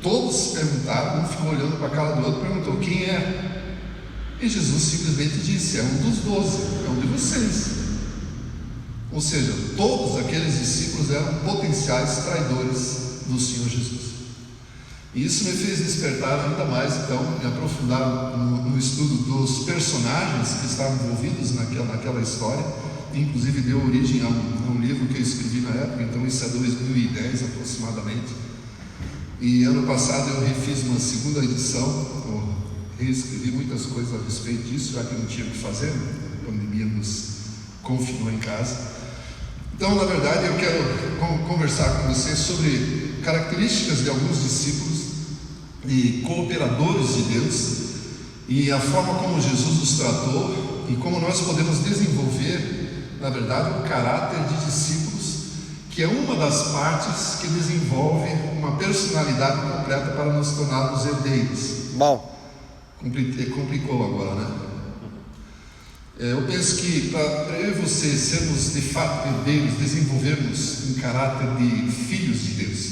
todos se perguntaram, um ficou olhando para a cara do outro, perguntou: quem é? E Jesus simplesmente disse: é um dos 12, é um de vocês. Ou seja, todos aqueles discípulos eram potenciais traidores do Senhor Jesus. E isso me fez despertar ainda mais, então, me aprofundar no estudo dos personagens que estavam envolvidos naquela história. Inclusive deu origem a um livro que eu escrevi na época, então isso é 2010 aproximadamente. E ano passado eu refiz uma segunda edição, eu reescrevi muitas coisas a respeito disso, já que não tinha o que fazer, né? A pandemia nos confinou em casa. Então, na verdade, eu quero conversar com vocês sobre características de alguns discípulos e cooperadores de Deus, e a forma como Jesus os tratou e como nós podemos desenvolver, na verdade, o caráter de discípulos, que é uma das partes que desenvolve uma personalidade completa para nos tornarmos herdeiros. Bom, complicou agora, né? Eu penso que para eu e você sermos de fato herdeiros, desenvolvermos um caráter de filhos de Deus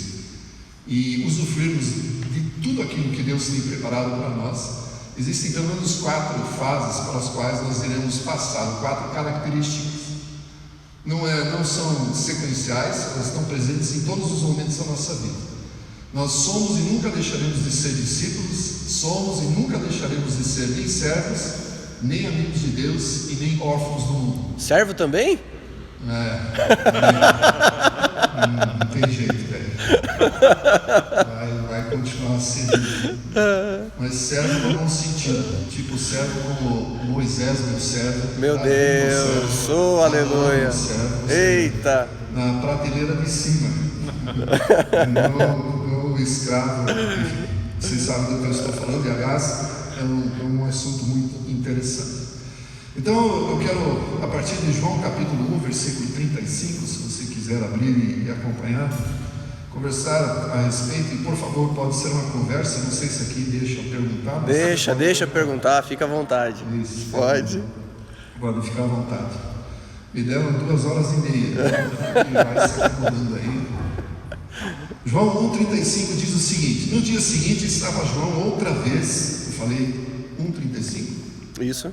e usufruirmos de tudo aquilo que Deus tem preparado para nós, existem pelo menos 4 fases para as quais nós iremos passar, 4 características. Não são sequenciais, elas estão presentes em todos os momentos da nossa vida. Nós somos e nunca deixaremos de ser discípulos, somos e nunca deixaremos de ser nem servos, nem amigos de Deus e nem órfãos do mundo. servo também? Não tem jeito, velho. Vai continuar sendo. Mas servo no bom sentido, tipo servo como Moisés, meu servo. Meu Deus, aleluia. Eita! Na prateleira de cima. Não escravo. Vocês sabem do que eu estou falando, e aliás, é um assunto muito interessante. Então eu quero, a partir de João capítulo 1, versículo 35, se você quiser abrir e acompanhar, conversar a respeito. E por favor, pode ser uma conversa, não sei se aqui deixa eu perguntar. Deixa perguntar, fica à vontade. Isso, pode ficar à vontade. Me deram 2h30, vai se acomodando aí. João 1,35 diz o seguinte: no dia seguinte estava João outra vez, eu falei 1,35? Isso.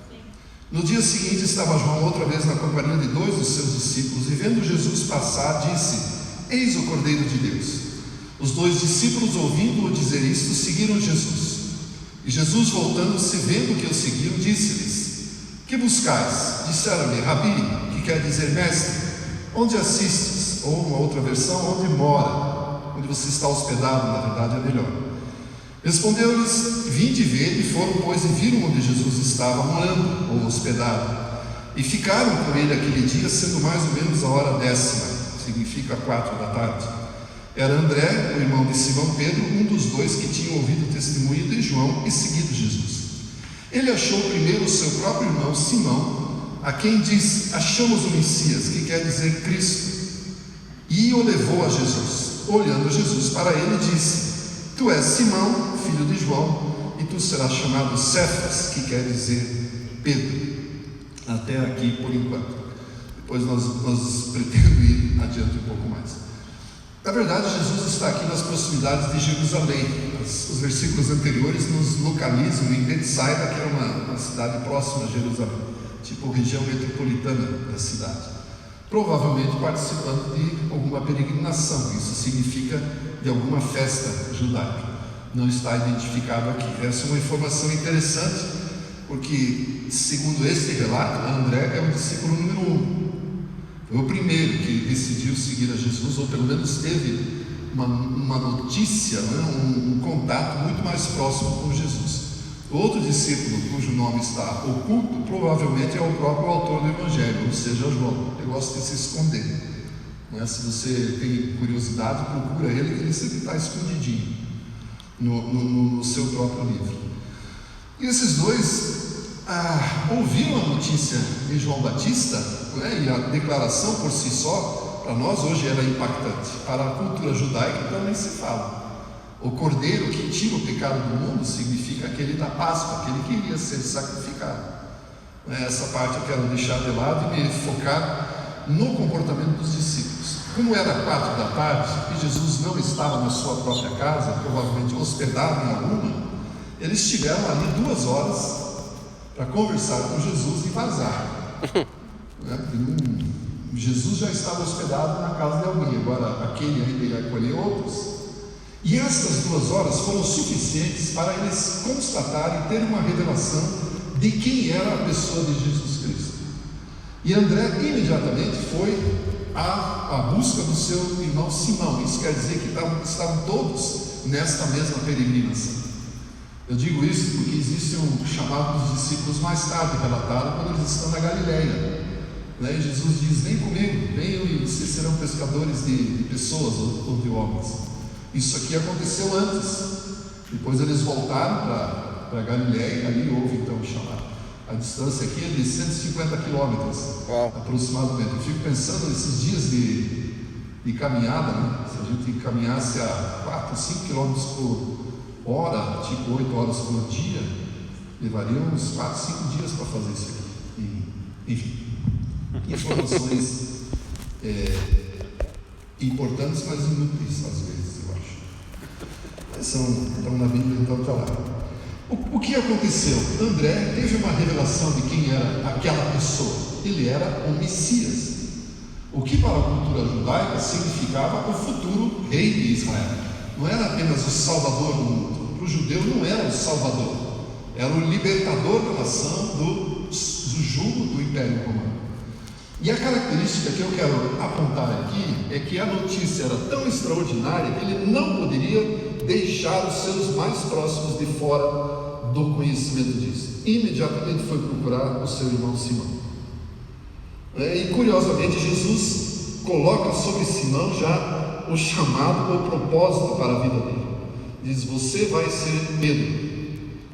No dia seguinte estava João outra vez na companhia de 2 dos seus discípulos, e vendo Jesus passar, disse: eis o Cordeiro de Deus. Os 2 discípulos, ouvindo-o dizer isto, seguiram Jesus. E Jesus, voltando-se, vendo que o seguiam, disse-lhes: que buscais? Disseram-lhe: Rabi, que quer dizer mestre, onde assistes? Ou uma outra versão, onde mora? Onde você está hospedado, na verdade é melhor. Respondeu-lhes: vinde ver. E foram, pois, e viram onde Jesus estava morando, ou hospedado. E ficaram com ele aquele dia, sendo mais ou menos a hora 10ª, significa 4 da tarde. Era André, o irmão de Simão Pedro, um dos 2 que tinham ouvido o testemunho de João e seguido Jesus. Ele achou primeiro o seu próprio irmão Simão, a quem disse: achamos o Messias, que quer dizer Cristo, e o levou a Jesus. Olhando Jesus para ele, disse: tu és Simão, filho de João, e tu serás chamado Cefas, que quer dizer Pedro. Até aqui por enquanto. Depois nós pretendemos ir adiante um pouco mais. Na verdade, Jesus está aqui nas proximidades de Jerusalém. Os versículos anteriores nos localizam em Betsaida, que era uma cidade próxima a Jerusalém, tipo região metropolitana da cidade. Provavelmente participando de alguma peregrinação, isso significa de alguma festa judaica. Não está identificado aqui. Essa é uma informação interessante, porque, segundo este relato, André é o discípulo número 1. Foi o primeiro que decidiu seguir a Jesus, ou pelo menos teve uma notícia, um contato muito mais próximo com Jesus. O outro discípulo, cujo nome está oculto, provavelmente é o próprio autor do Evangelho, ou seja, João. Ele gosta de se esconder. Se você tem curiosidade, procura ele, que ele sempre está escondidinho no seu próprio livro. E esses 2 ouviram a notícia de João Batista, e a declaração por si só, para nós hoje era impactante. Para a cultura judaica também se fala. O cordeiro que tira o pecado do mundo significa aquele da Páscoa, aquele que iria ser sacrificado. Essa parte eu quero deixar de lado e me focar no comportamento dos discípulos. Como era 4 da tarde e Jesus não estava na sua própria casa, provavelmente hospedado em alguma, eles tiveram ali 2 horas para conversar com Jesus e vazar. Jesus já estava hospedado na casa de alguém, agora aquele ainda ia acolher outros. E essas 2 horas foram suficientes para eles constatarem e ter uma revelação de quem era a pessoa de Jesus Cristo. E André imediatamente foi à busca do seu irmão Simão. Isso quer dizer que estavam todos nesta mesma peregrinação. Eu digo isso porque existe um chamado dos discípulos mais tarde relatado quando eles estão na Galileia. E Jesus diz: vem comigo, venham e vocês serão pescadores de pessoas ou de homens. Isso aqui aconteceu antes. Depois eles voltaram para Galileia, ali houve então o chamado. A distância aqui é de 150 quilômetros aproximadamente. Eu fico pensando nesses dias de caminhada, se a gente caminhasse a 4, 5 quilômetros por hora, tipo 8 horas por dia, levaria uns 4, 5 dias para fazer isso aqui. Enfim, informações importantes, mas inúteis às vezes, eu acho. Estão na Bíblia, então está lá. O que aconteceu? André teve uma revelação de quem era aquela pessoa. Ele era o Messias, o que para a cultura judaica significava o futuro rei de Israel. Não era apenas o salvador do mundo. Para o judeu não era o salvador, era o libertador da nação do jugo do Império Romano. E a característica que eu quero apontar aqui é que a notícia era tão extraordinária que ele não poderia deixar os seus mais próximos de fora do conhecimento disso. Imediatamente foi procurar o seu irmão Simão. E curiosamente Jesus coloca sobre Simão já o chamado ou propósito para a vida dele. Diz: você vai ser Pedro,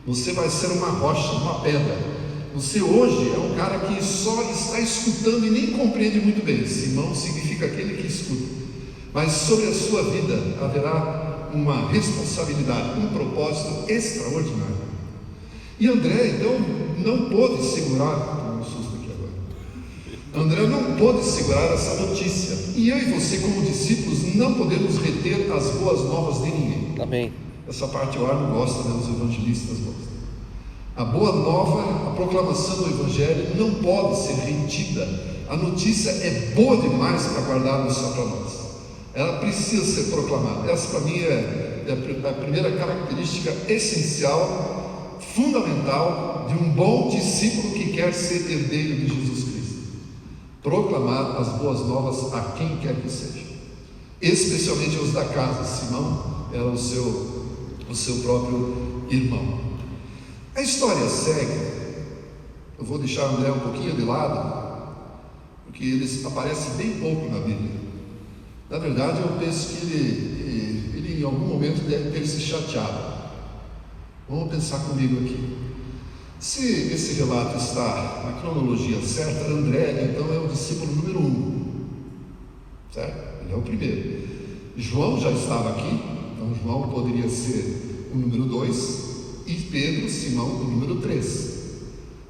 você vai ser uma rocha, uma pedra. Você hoje é um cara que só está escutando e nem compreende muito bem. Simão significa aquele que escuta. Mas sobre a sua vida haverá uma responsabilidade, um propósito extraordinário. E André então não pôde segurar, um susto aqui agora. André não pôde segurar essa notícia. E eu e você, como discípulos, não podemos reter as boas novas de ninguém. Amém. Essa parte o Arno gosta, os evangelistas gostam. A boa nova, a proclamação do Evangelho não pode ser retida. A notícia é boa demais para guardarmos só para nós. Ela precisa ser proclamada. Essa para mim é a primeira característica essencial, fundamental de um bom discípulo que quer ser herdeiro de Jesus Cristo. Proclamar as boas novas a quem quer que seja, especialmente os da casa. Simão era o seu próprio irmão. A história segue. Eu vou deixar André um pouquinho de lado, porque ele aparece bem pouco na Bíblia. Na verdade, eu penso que ele em algum momento deve ter se chateado. Vamos pensar comigo aqui. Se esse relato está na cronologia certa, André então é o discípulo número 1, certo? Ele é o primeiro. João já estava aqui, então João poderia ser o número 2, e Pedro, Simão, o número 3.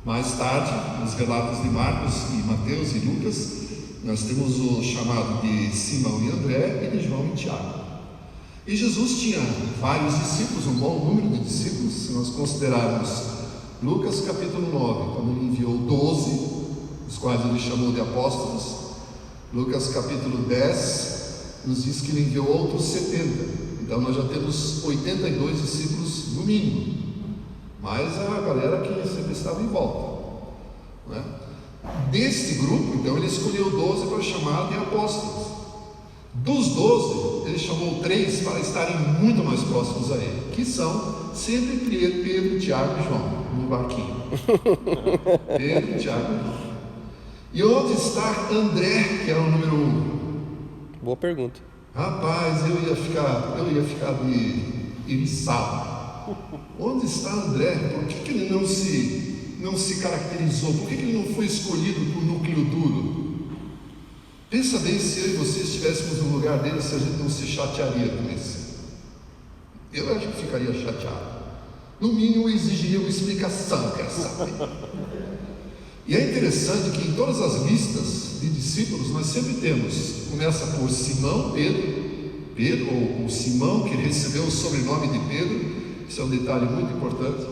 Mais tarde, nos relatos de Marcos e Mateus e Lucas, nós temos o chamado de Simão e André e de João e Tiago. E Jesus tinha vários discípulos, um bom número de discípulos. Se nós considerarmos Lucas capítulo 9, quando ele enviou 12, os quais ele chamou de apóstolos. Lucas capítulo 10 nos diz que ele enviou outros 70. Então nós já temos 82 discípulos no mínimo, mais a galera que sempre estava em volta, né? Deste grupo, então, ele escolheu 12 para chamar de apóstolos. Dos 12, ele chamou 3 para estarem muito mais próximos a ele, que são sempre Pedro, Tiago e João, no barquinho. Pedro, Tiago e João. E onde está André, que era o número 1? Boa pergunta. Rapaz, eu ia ficar de eriçado. Onde está André? Por que ele não se caracterizou? Por que ele não foi escolhido por núcleo duro? Pensa bem se eu e você estivéssemos no lugar dele, se a gente não se chatearia com isso. Eu acho que ficaria chateado. No mínimo, eu exigiria uma explicação, quer saber? E é interessante que em todas as listas de discípulos nós sempre temos, começa por Simão, Pedro, ou Simão, que recebeu o sobrenome de Pedro, isso é um detalhe muito importante.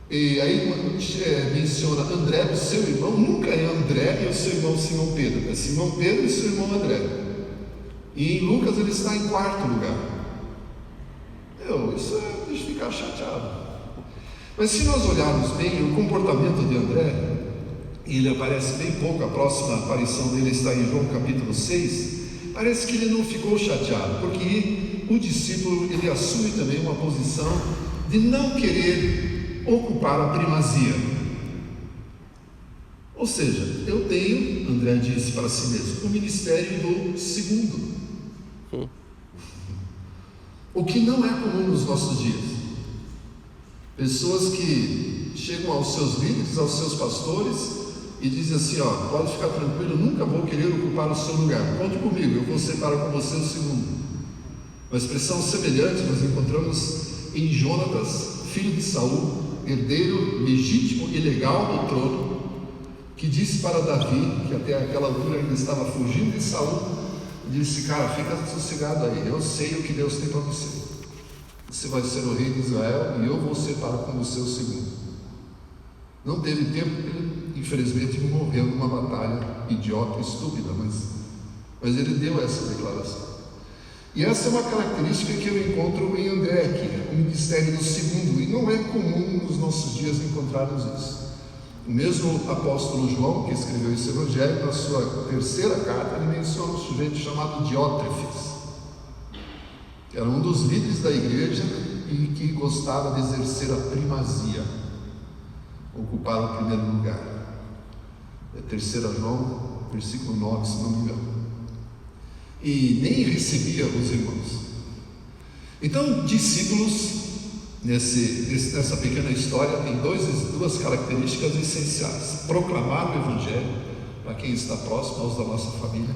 E aí menciona André, seu irmão, nunca é André e o seu irmão Simão Pedro, é Simão Pedro e seu irmão André. E em Lucas ele está em quarto lugar. Isso deixa ficar chateado. Mas se nós olharmos bem o comportamento de André, ele aparece bem pouco, a próxima aparição dele está em João capítulo 6, parece que ele não ficou chateado, porque o discípulo ele assume também uma posição de não querer ocupar a primazia. Ou seja, eu tenho, André disse para si mesmo, o ministério do segundo. O que não é comum nos nossos dias. Pessoas que chegam aos seus líderes, aos seus pastores e dizem assim, pode ficar tranquilo, nunca vou querer ocupar o seu lugar, conte comigo, eu vou separar com você o segundo. Uma expressão semelhante nós encontramos em Jonatas, filho de Saul, herdeiro legítimo e legal do trono, que disse para Davi, que até aquela altura ainda estava fugindo de Saul, disse, cara, fica sossegado aí, eu sei o que Deus tem para você. Você vai ser o rei de Israel e eu vou separar com você o segundo. Não teve tempo, ele infelizmente morreu numa batalha idiota, estúpida, mas ele deu essa declaração. E essa é uma característica que eu encontro em André aqui, o ministério do segundo, e não é comum nos nossos dias encontrarmos isso. O mesmo apóstolo João, que escreveu esse evangelho, na sua terceira carta, ele menciona um sujeito chamado Diótrefes, que era um dos líderes da igreja e que gostava de exercer a primazia, ocupar o primeiro lugar. É 3 João, versículo 9, se não me engano. E nem recebia os irmãos. Então, discípulos, nessa pequena história, tem duas características essenciais: proclamar o evangelho para quem está próximo, aos da nossa família,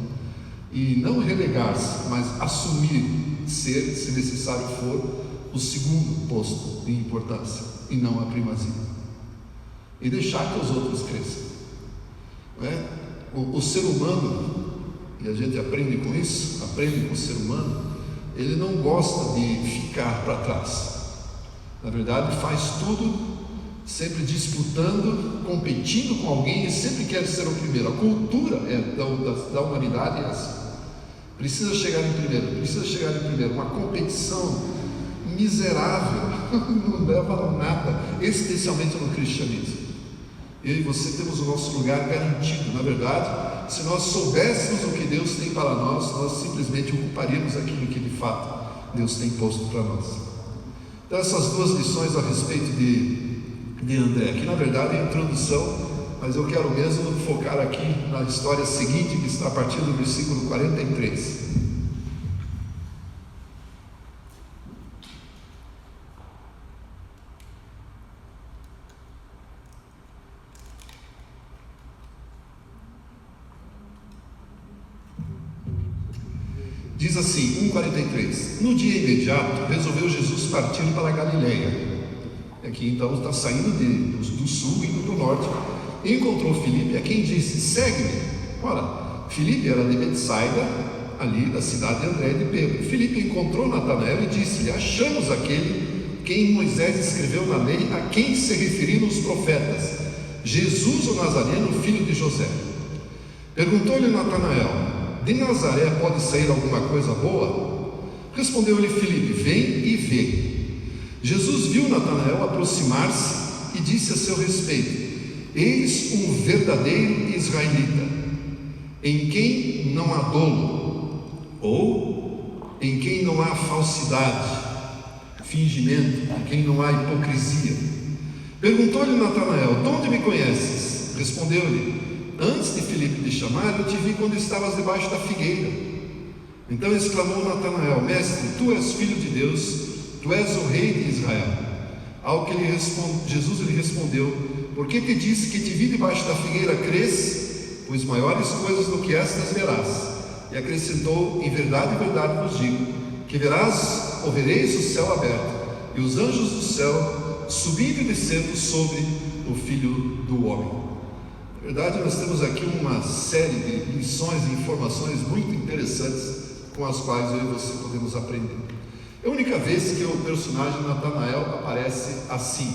e não relegar-se, mas assumir ser, se necessário for, o segundo posto de importância e não a primazia, e deixar que os outros cresçam. Não é? O ser humano, e a gente aprende com isso, aprende com o ser humano, ele não gosta de ficar para trás. Na verdade, faz tudo sempre disputando, competindo com alguém e sempre quer ser o primeiro. A cultura da humanidade é essa. Precisa chegar em primeiro. Uma competição miserável, não leva a nada, especialmente no cristianismo. Eu e você temos o nosso lugar garantido. Na verdade, se nós soubéssemos o que Deus tem para nós simplesmente ocuparíamos aquilo que de fato Deus tem posto para nós. Então, essas duas lições a respeito de André, que na verdade é a introdução, mas eu quero mesmo focar aqui na história seguinte, que está a partir do versículo 43. Diz assim, 1,43: No dia imediato, resolveu Jesus partir para a Galileia. Aqui então está saindo do sul, indo para o norte. E encontrou Filipe, a quem disse, segue-me. Ora, Filipe era de Betsaida, ali da cidade de André e de Pedro. Filipe encontrou Natanael e disse-lhe, achamos aquele quem Moisés escreveu na lei, a quem se referiram os profetas, Jesus o Nazareno, filho de José. Perguntou-lhe Natanael, de Nazaré pode sair alguma coisa boa? Respondeu-lhe Filipe, vem e vê. Jesus viu Natanael aproximar-se e disse a seu respeito, eis um verdadeiro israelita, em quem não há dolo, ou em quem não há falsidade, fingimento, em quem não há hipocrisia. Perguntou-lhe Natanael, de onde me conheces? Respondeu-lhe, antes de Filipe te chamar, eu te vi quando estavas debaixo da figueira. Então exclamou Natanael, mestre, tu és filho de Deus, tu és o rei de Israel. Ao que Jesus lhe respondeu, por que te disse que te vi debaixo da figueira, crês? Pois maiores coisas do que estas verás. E acrescentou, em verdade vos digo, que vereis o céu aberto, e os anjos do céu subindo e descendo sobre o Filho do Homem. Na verdade, nós temos aqui uma série de lições e informações muito interessantes com as quais eu e você podemos aprender. É a única vez que o personagem Natanael aparece assim.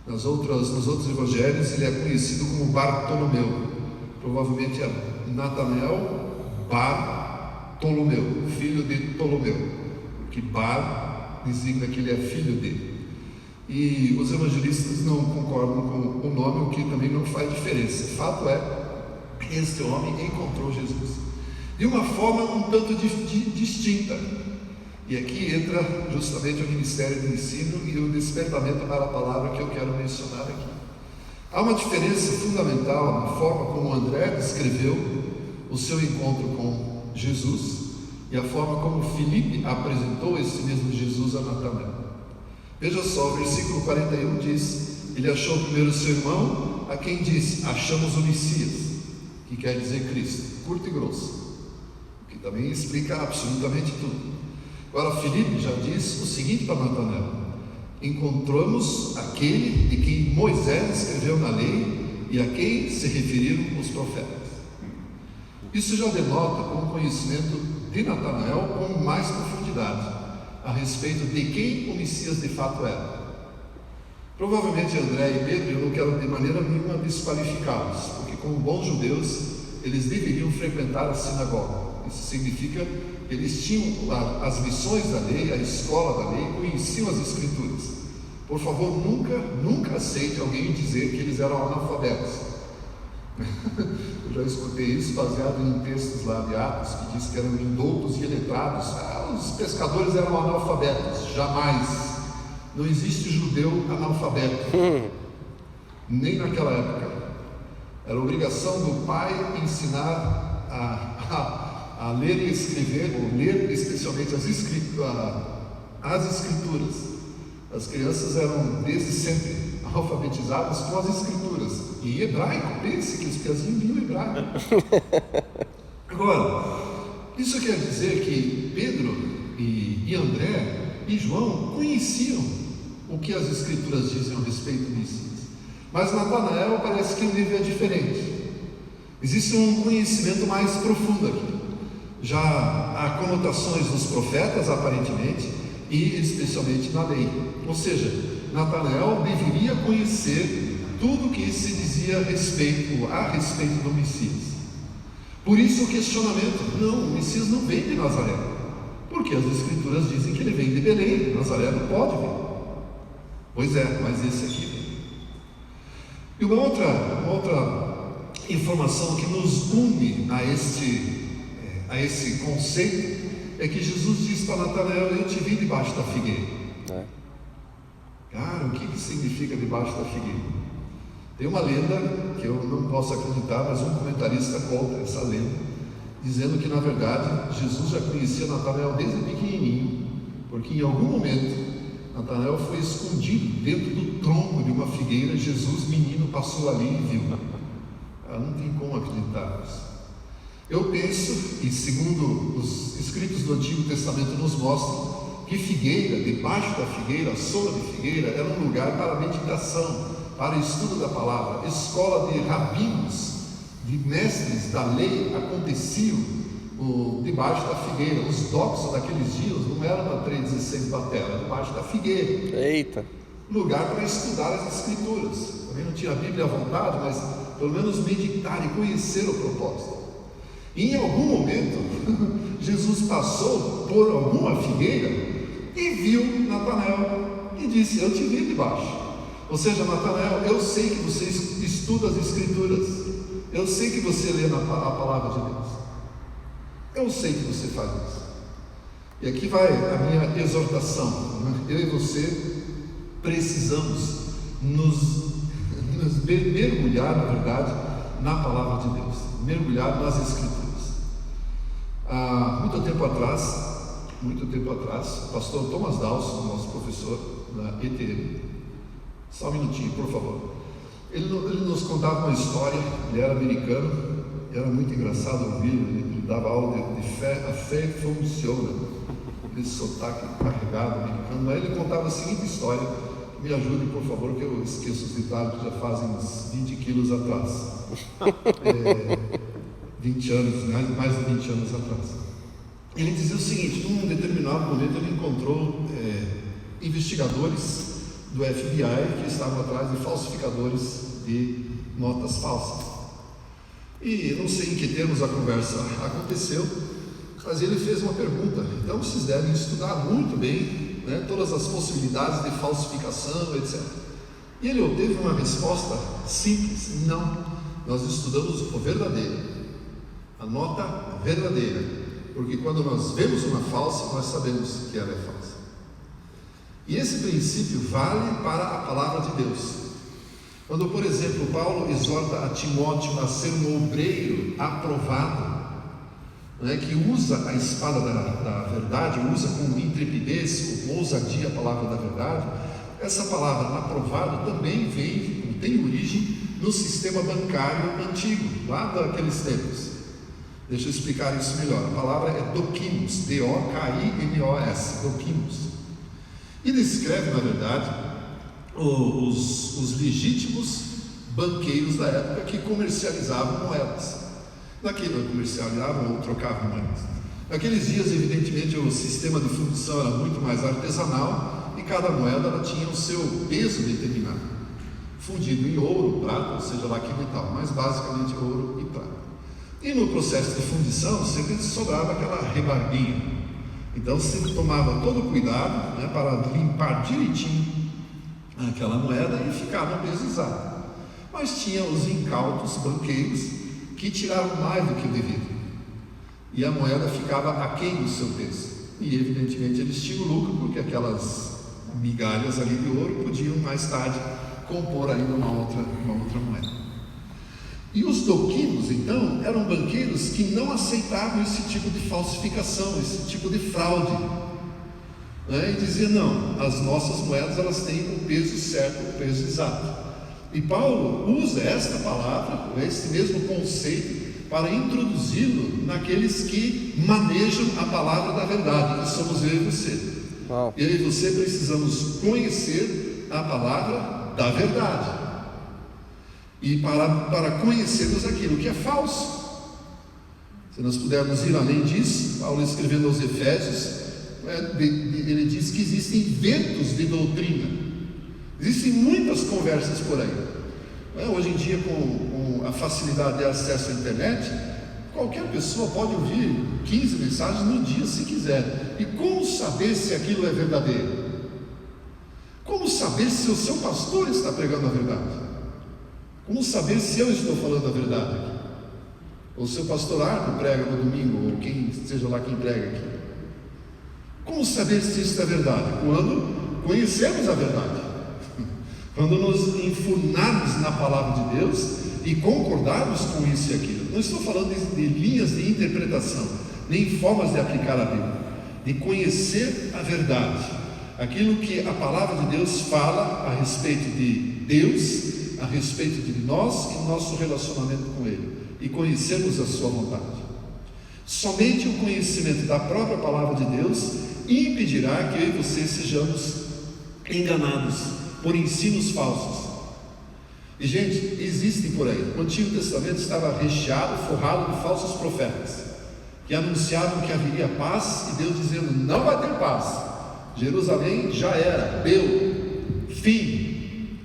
Nos outros evangelhos ele é conhecido como Bartolomeu. Provavelmente é Natanael Bartolomeu, filho de Ptolomeu, porque Bar designa que ele é filho dele. E os evangelistas não concordam com o nome, o que também não faz diferença. O fato é que este homem encontrou Jesus de uma forma um tanto distinta. E aqui entra justamente o ministério de ensino e o despertamento para a palavra que eu quero mencionar aqui. Há uma diferença fundamental na forma como André descreveu o seu encontro com Jesus e a forma como Filipe apresentou esse mesmo Jesus a Natanael. Veja só, o versículo 41 diz: ele achou primeiro seu irmão, a quem disse: achamos o Messias, que quer dizer Cristo, curto e grosso, o que também explica absolutamente tudo. Agora Filipe já diz o seguinte para Natanael: encontramos aquele de quem Moisés escreveu na lei e a quem se referiram os profetas. Isso já denota um conhecimento de Natanael com mais profundidade a respeito de quem o Messias de fato era. Provavelmente André e Pedro, eu não quero de maneira nenhuma desqualificá-los, porque como bons judeus, eles deveriam frequentar a sinagoga. Isso significa que eles tinham as lições da lei, a escola da lei, conheciam as escrituras. Por favor, nunca aceite alguém dizer que eles eram analfabetos. Eu já escutei isso baseado em textos lá de Atos, que diz que eram indoutos e iletrados. Os pescadores eram analfabetos. Jamais. Não existe judeu analfabeto. Nem naquela época. Era obrigação do pai ensinar a ler e escrever, ou ler especialmente as escrituras. As crianças eram desde sempre alfabetizadas com as escrituras. E hebraico, pense que os piazinhos liam hebraico. Agora, isso quer dizer que Pedro e André e João conheciam o que as escrituras dizem a respeito do Messias. Mas Natanael parece que o nível é diferente. Existe um conhecimento mais profundo aqui. Já há conotações dos profetas, aparentemente, e especialmente na lei. Ou seja, Natanael deveria conhecer tudo o que se dizia a respeito do Messias. Por isso o questionamento: não, o Messias não vem de Nazaré, porque as escrituras dizem que ele vem de Belém. Nazaré não pode vir. Pois é, mas esse aqui vem. E uma outra informação que nos une a esse conceito é que Jesus diz para Natanael: eu te vi debaixo da figueira. Cara, o que significa debaixo da figueira? Tem uma lenda que eu não posso acreditar, mas um comentarista conta essa lenda, dizendo que na verdade Jesus já conhecia Natanael desde pequenininho, porque em algum momento Natanael foi escondido dentro do tronco de uma figueira. Jesus, menino, passou ali e viu. Não tem como acreditar nisso. Eu penso, e segundo os escritos do Antigo Testamento nos mostram, que figueira, debaixo da figueira, a sombra de figueira, era um lugar para meditação, para estudo da palavra. Escola de rabinos, de mestres da lei aconteciam debaixo da figueira. Os doxos daqueles dias não eram na 316 Batera, era debaixo da figueira. Eita! Lugar para estudar as escrituras. Também não tinha a Bíblia à vontade, mas pelo menos meditar e conhecer o propósito. E em algum momento, Jesus passou por alguma figueira e viu Natanael e disse: eu te vi debaixo. Ou seja, Natanael, eu sei que você estuda as escrituras, eu sei que você lê a palavra de Deus, eu sei que você faz isso. E aqui vai a minha exortação, né? Eu e você precisamos nos mergulhar, na verdade, na palavra de Deus, mergulhar nas escrituras. Há muito tempo atrás, o pastor Thomas Dawson, nosso professor da ETM, só um minutinho, por favor, ele nos contava uma história. Ele era americano, era muito engraçado ouvir. Ele dava aula de fé. A fé funciona, esse sotaque carregado americano. Mas ele contava a seguinte história, Me ajude, por favor, que eu esqueço os ditados que já fazem uns 20 quilos atrás. 20 anos, né? Mais de 20 anos atrás. Ele dizia o seguinte: num determinado momento ele encontrou investigadores do FBI que estavam atrás de falsificadores de notas falsas. E não sei em que termos a conversa aconteceu, mas ele fez uma pergunta. Então vocês devem estudar muito bem, né, todas as possibilidades de falsificação, etc. E ele obteve uma resposta simples: não, nós estudamos o verdadeiro, a nota verdadeira, porque quando nós vemos uma falsa, nós sabemos que ela é falsa. E esse princípio vale para a palavra de Deus. Quando, por exemplo, Paulo exorta a Timóteo a ser um obreiro aprovado, né, que usa a espada da verdade, usa com intrepidez, com ousadia a palavra da verdade, essa palavra aprovado também tem origem no sistema bancário antigo, lá daqueles tempos. Deixa eu explicar isso melhor. A palavra é dokimos, D-O-K-I-M-O-S, dokimos. E descreve, na verdade, os legítimos banqueiros da época que comercializavam moedas. Comercializavam ou trocavam moedas. Naqueles dias, evidentemente, o sistema de fundição era muito mais artesanal e cada moeda ela tinha o seu peso determinado, fundido em ouro, prata, ou seja lá que metal, mas basicamente ouro e prata. E no processo de fundição sempre sobrava aquela rebarbinha. Então se tomava todo o cuidado, né, para limpar direitinho aquela moeda e ficar no peso exato. Mas tinha os incautos banqueiros que tiravam mais do que o devido, e a moeda ficava aquém do seu peso, e evidentemente eles tinham lucro, porque aquelas migalhas ali de ouro podiam mais tarde compor ainda uma outra moeda. E os doquinos, então, eram banqueiros que não aceitavam esse tipo de falsificação, esse tipo de fraude, né? E diziam: não, as nossas moedas elas têm o peso certo, o peso exato. E Paulo usa esta palavra, esse mesmo conceito, para introduzi-lo naqueles que manejam a palavra da verdade, que somos eu e você. Uau. Eu e você precisamos conhecer a palavra da verdade, e para conhecermos aquilo que é falso. Se nós pudermos ir além disso, Paulo, escrevendo aos Efésios, ele diz que existem ventos de doutrina, existem muitas conversas por aí. Hoje em dia, com a facilidade de acesso à internet, qualquer pessoa pode ouvir 15 mensagens no dia se quiser. E como saber se aquilo é verdadeiro? Como saber se o seu pastor está pregando a verdade? Como saber se eu estou falando a verdade aqui? Ou o seu pastor Arno prega no domingo, ou quem seja lá quem prega aqui? Como saber se isso é verdade? Quando conhecemos a verdade, quando nos enfurnarmos na palavra de Deus e concordarmos com isso e aquilo. Não estou falando de linhas de interpretação, nem formas de aplicar a Bíblia, de conhecer a verdade, aquilo que a palavra de Deus fala a respeito de Deus, a respeito de nós e nosso relacionamento com Ele, e conhecermos a sua vontade. Somente o conhecimento da própria palavra de Deus impedirá que eu e você sejamos enganados por ensinos falsos. E gente, existem por aí. O Antigo Testamento estava recheado, forrado de falsos profetas que anunciavam que haveria paz, e Deus dizendo: não vai ter paz, Jerusalém já era, deu fim,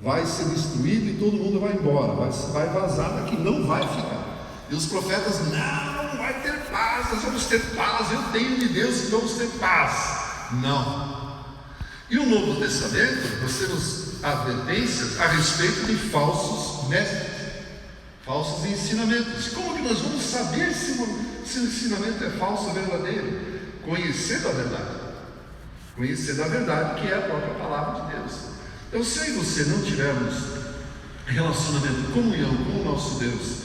vai ser destruído e todo mundo vai embora, vai vazar daqui, não vai ficar. E os profetas: não vai ter paz, nós vamos ter paz, eu tenho de Deus e vamos ter paz. Não. E o Novo Testamento, nós temos advertências a respeito de falsos mestres, falsos ensinamentos. Como que nós vamos saber se o ensinamento é falso ou verdadeiro? Conhecendo a verdade. Conhecendo a verdade, que é a própria palavra de Deus. Então, se eu e você não tivermos relacionamento, comunhão com o nosso Deus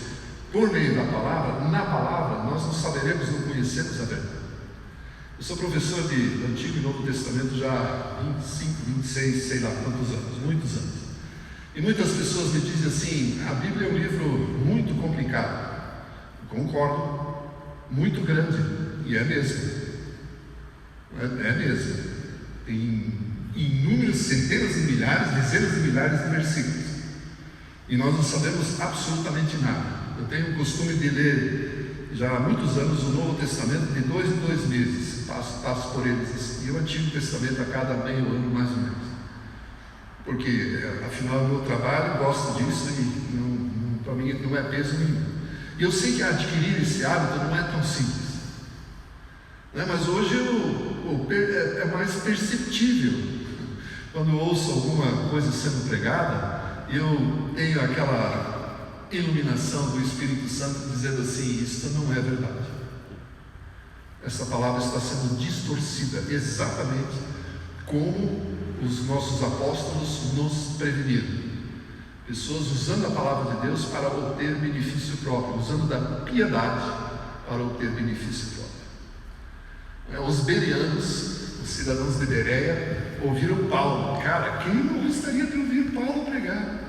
por meio da palavra, na palavra nós não saberemos, não conhecemos a verdade. Eu sou professor de Antigo e Novo Testamento já há 25, 26, sei lá quantos anos, muitos anos. E muitas pessoas me dizem assim: a Bíblia é um livro muito complicado. Eu concordo, muito grande, e é mesmo. É mesmo. Tem inúmeros centenas de milhares, dezenas de milhares de versículos. E nós não sabemos absolutamente nada. Eu tenho o costume de ler já há muitos anos o Novo Testamento de 2 em 2 meses, passo por eles, e o Antigo Testamento a cada meio ano mais ou menos, porque afinal o meu trabalho, gosto disso e para mim não é peso nenhum. E eu sei que adquirir esse hábito não é tão simples, né? Mas hoje é mais perceptível. Quando eu ouço alguma coisa sendo pregada, eu tenho aquela iluminação do Espírito Santo dizendo assim: isto não é verdade, essa palavra está sendo distorcida, exatamente como os nossos apóstolos nos preveniram. Pessoas usando a palavra de Deus para obter benefício próprio, usando da piedade para obter benefício próprio. Os bereanos, os cidadãos de Bereia, ouviram Paulo. Cara, quem não gostaria de ouvir Paulo pregar?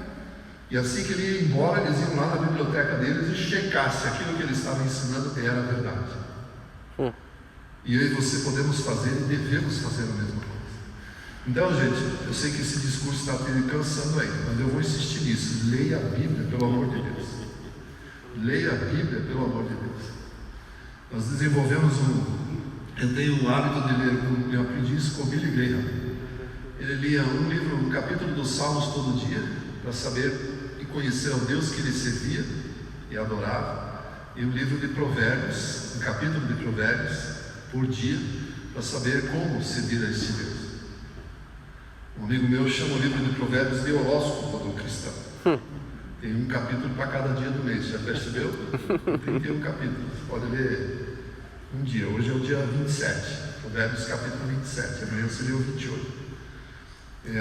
E assim que ele ia embora, eles iam lá na biblioteca deles e checar se aquilo que ele estava ensinando era verdade. E eu e você podemos fazer e devemos fazer a mesma coisa. Então, gente, eu sei que esse discurso está te cansando aí, mas eu vou insistir nisso. Leia a Bíblia, pelo amor de Deus. Leia a Bíblia, pelo amor de Deus. Nós desenvolvemos eu tenho um hábito de ler, eu aprendi isso com Billy Graham. Ele lia um capítulo dos Salmos todo dia, para saber e conhecer ao Deus que ele servia e adorava, e um livro de Provérbios, um capítulo de Provérbios por dia, para saber como servir a esse Deus. Um amigo meu chama o livro de Provérbios de horóscopo do cristão. Tem um capítulo para cada dia do mês, já percebeu? 31 capítulos, você pode ler um dia. Hoje é o dia 27, Provérbios capítulo 27, amanhã seria o 28.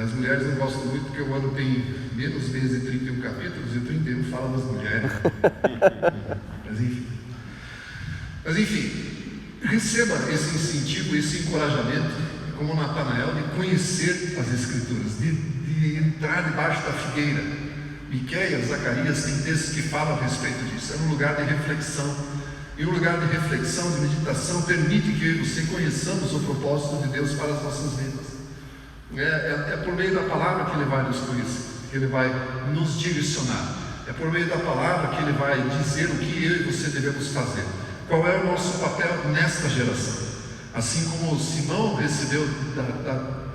As mulheres não gostam muito porque o ano tem menos meses de 31 capítulos e o 31 fala das mulheres. Mas enfim, receba esse incentivo, esse encorajamento, como Natanael, de conhecer as Escrituras, de entrar debaixo da figueira. Miqueias, Zacarias tem textos que falam a respeito disso. É um lugar de reflexão. E um lugar de reflexão, de meditação, permite que eu e você conheçamos o propósito de Deus para as nossas vidas. É por meio da palavra que Ele vai nos conhecer, que Ele vai nos direcionar. É por meio da palavra que Ele vai dizer o que eu e você devemos fazer. Qual é o nosso papel nesta geração? Assim como Simão recebeu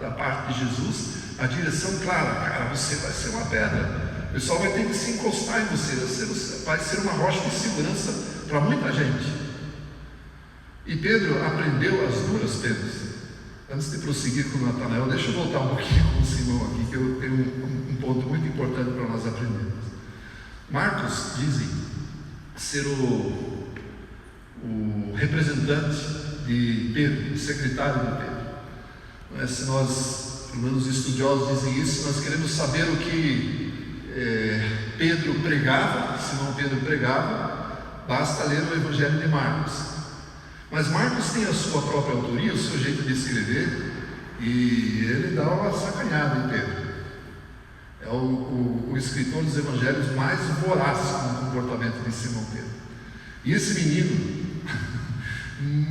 da parte de Jesus a direção clara: cara, você vai ser uma pedra, o pessoal vai ter que se encostar em você, você vai ser uma rocha de segurança para muita gente. E Pedro aprendeu as duras penas. Antes de prosseguir com Natanael, deixa eu voltar um pouquinho com o Simão aqui, que eu tenho um ponto muito importante para nós aprendermos. Marcos dizem ser o representante de Pedro, o secretário de Pedro. Se nós, pelo menos os estudiosos dizem isso, nós queremos saber o que Pedro pregava. Simão Pedro pregava, basta ler o Evangelho de Marcos. Mas Marcos tem a sua própria autoria, o seu jeito de escrever, e ele dá uma sacanhada em Pedro. É o escritor dos evangelhos mais voraz com o comportamento de Simão Pedro. E esse menino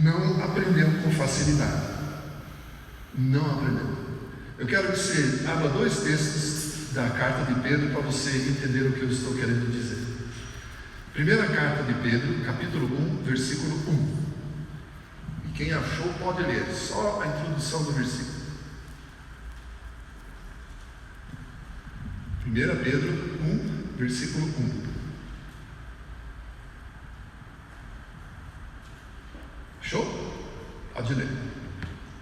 não aprendeu com facilidade. Não aprendeu. Eu quero que você abra 2 textos da carta de Pedro para você entender o que eu estou querendo dizer. Primeira carta de Pedro, capítulo 1, versículo 1. Quem achou pode ler, só a introdução do versículo. 1 Pedro 1, versículo 1. Show? Pode ler.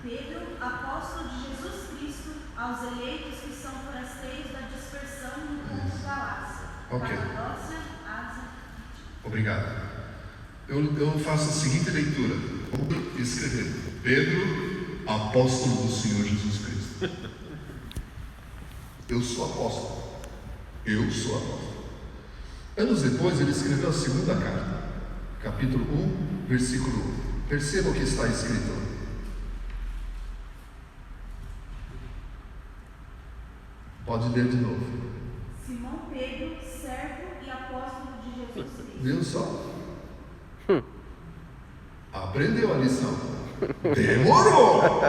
Pedro, apóstolo de Jesus Cristo, aos eleitos que são forasteiros da dispersão no povo da Galácia, Capadócia, Ásia. Obrigado. Eu faço a seguinte leitura. Vamos escrever: Pedro, apóstolo do Senhor Jesus Cristo. Eu sou apóstolo. Eu sou apóstolo. Anos depois ele escreveu a segunda carta, capítulo 1, versículo 1. Perceba o que está escrito. Pode ler de novo. Simão Pedro, servo e apóstolo de Jesus Cristo. Viu só? Aprendeu a lição. Demorou.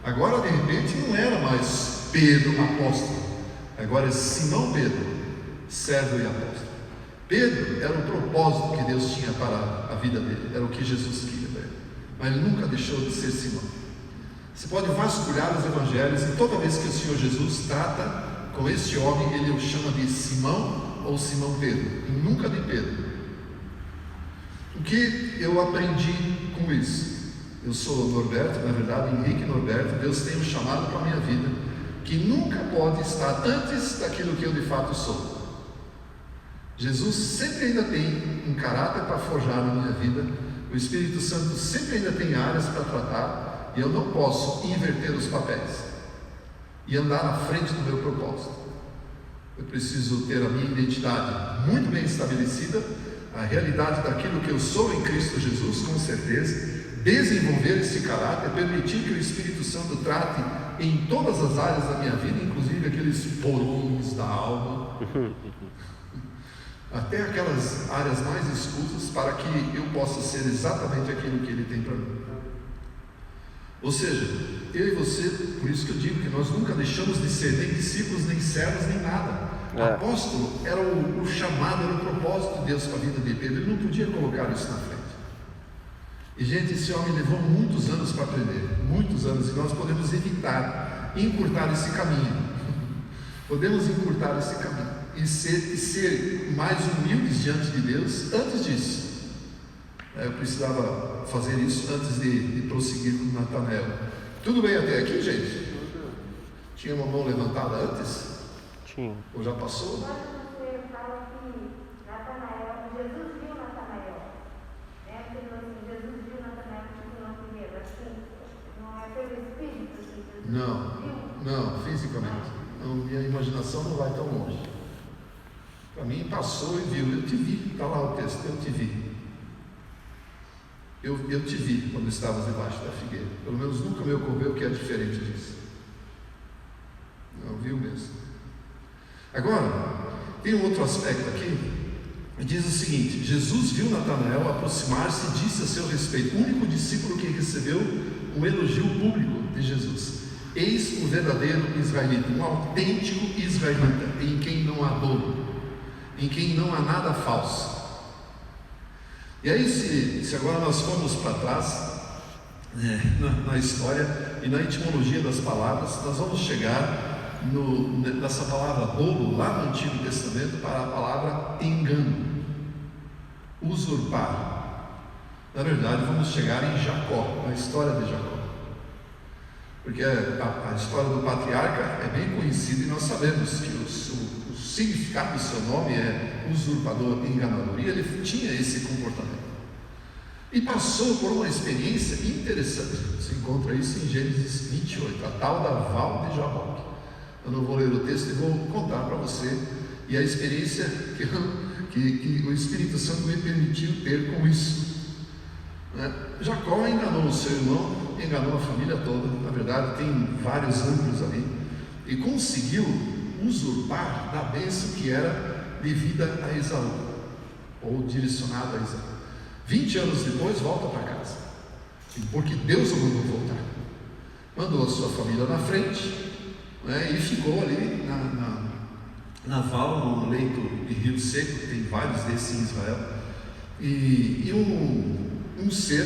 Agora, de repente, não era mais Pedro, apóstolo. Agora é Simão Pedro, servo e apóstolo. Pedro era o propósito que Deus tinha para a vida dele, era o que Jesus queria para ele. Mas ele nunca deixou de ser Simão. Você pode vasculhar os evangelhos e toda vez que o Senhor Jesus trata com este homem, ele o chama de Simão ou Simão Pedro, e nunca de Pedro. O que eu aprendi com isso? Eu sou Norberto, na verdade Henrique Norberto. Deus tem um chamado para a minha vida que nunca pode estar antes daquilo que eu de fato sou. Jesus sempre ainda tem um caráter para forjar na minha vida. O Espírito Santo sempre ainda tem áreas para tratar, e eu não posso inverter os papéis e andar na frente do meu propósito. Eu preciso ter a minha identidade muito bem estabelecida, a realidade daquilo que eu sou em Cristo Jesus, com certeza, desenvolver esse caráter, permitir que o Espírito Santo trate em todas as áreas da minha vida, inclusive aqueles porões da alma, até aquelas áreas mais escusas, para que eu possa ser exatamente aquilo que Ele tem para mim. Ou seja, eu e você, por isso que eu digo que nós nunca deixamos de ser nem discípulos, nem servos, nem nada. Apóstolo era o chamado, era o propósito de Deus para a vida de Pedro. Ele não podia colocar isso na frente. E gente, esse homem levou muitos anos para aprender, muitos anos, e nós podemos encurtar esse caminho. Podemos encurtar esse caminho e ser mais humildes diante de Deus antes disso. Eu precisava fazer isso antes de prosseguir com Natanael. Tudo bem até aqui, gente? Tinha uma mão levantada antes? Tinha. Ou já passou? Quando você fala que Natanael, Jesus viu Natanael, né? Porque assim, Jesus viu Natanael não primeiro, assim, não é pelo Espírito que Jesus viu? Não, fisicamente. Não, minha imaginação não vai tão longe. Para mim passou e viu, eu te vi, está lá o texto, eu te vi. Eu te vi quando estavas debaixo da figueira. Pelo menos nunca me ocorreu que é diferente disso. Não, viu mesmo. Agora, tem um outro aspecto aqui. Diz o seguinte: Jesus viu Natanael aproximar-se e disse a seu respeito, o único discípulo que recebeu um elogio público de Jesus: eis o verdadeiro israelita, um autêntico israelita, em quem não há dolo, em quem não há nada falso. E aí, se agora nós formos para trás, na história e na etimologia das palavras, nós vamos chegar nessa palavra dolo, lá no Antigo Testamento, para a palavra engano, usurpar. Na verdade, vamos chegar em Jacó, na história de Jacó, porque a história do patriarca é bem conhecida e nós sabemos que o significado do seu nome é usurpador, enganador, e ele tinha esse comportamento e passou por uma experiência interessante. Você encontra isso em Gênesis 28, a tal da Val de Jaboque. Eu não vou ler o texto e vou contar para você, e a experiência que o Espírito Santo me permitiu ter com isso. Jacó enganou o seu irmão, enganou a família toda, na verdade tem vários ângulos ali, e conseguiu usurpar da bênção que era devida a Esaú, ou direcionada a Esaú. 20 anos depois volta para casa, porque Deus o mandou voltar, mandou a sua família na frente, e ficou ali na val, no leito de rio seco, tem vários desses em Israel, e um ser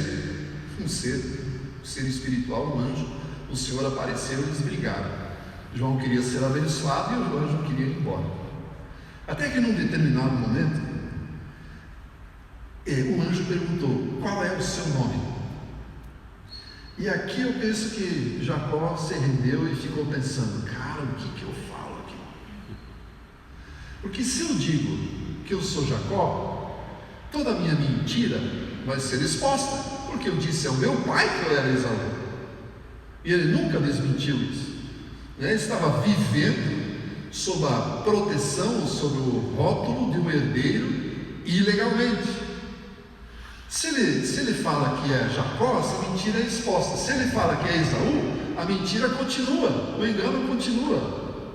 espiritual, um anjo, o Senhor apareceu e eles brigaram. João queria ser abençoado e o anjo queria ir embora. Até que num determinado momento, o anjo perguntou: qual é o seu nome? E aqui eu penso que Jacó se rendeu e ficou pensando: cara, o que eu falo aqui? Porque se eu digo que eu sou Jacó, toda a minha mentira vai ser exposta, porque eu disse ao meu pai que eu era Esaú, e ele nunca desmentiu isso. Ele estava vivendo sob a proteção, sob o rótulo de um herdeiro ilegalmente. Se ele fala que é Jacó, essa mentira é exposta. Se ele fala que é Esaú, a mentira continua, o engano continua.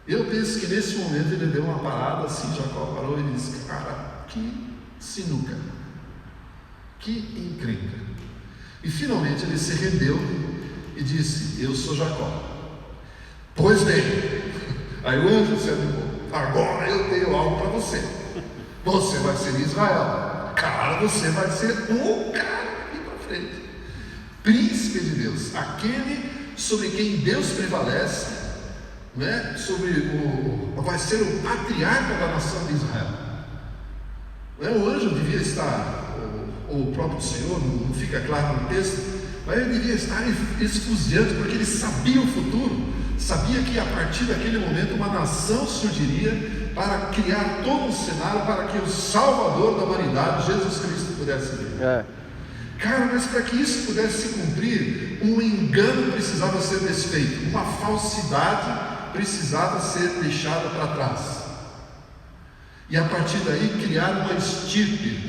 Eu penso que nesse momento ele deu uma parada assim, Jacó parou e disse: cara, que sinuca, que encrenca. E finalmente ele se rendeu e disse: eu sou Jacó. Pois bem, aí o anjo se animou: agora eu tenho algo para você. Você vai ser Israel. Cara, você vai ser o cara aqui para frente. Príncipe de Deus, aquele sobre quem Deus prevalece, né? Vai ser o patriarca da nação de Israel. O anjo devia estar, ou o próprio Senhor, não fica claro no texto, mas ele devia estar esfuziante, porque ele sabia o futuro, sabia que a partir daquele momento uma nação surgiria para criar todo um cenário para que o Salvador da humanidade, Jesus Cristo, pudesse vir. Cara, mas para que isso pudesse se cumprir, um engano precisava ser desfeito, uma falsidade precisava ser deixada para trás. E a partir daí criar uma estirpe,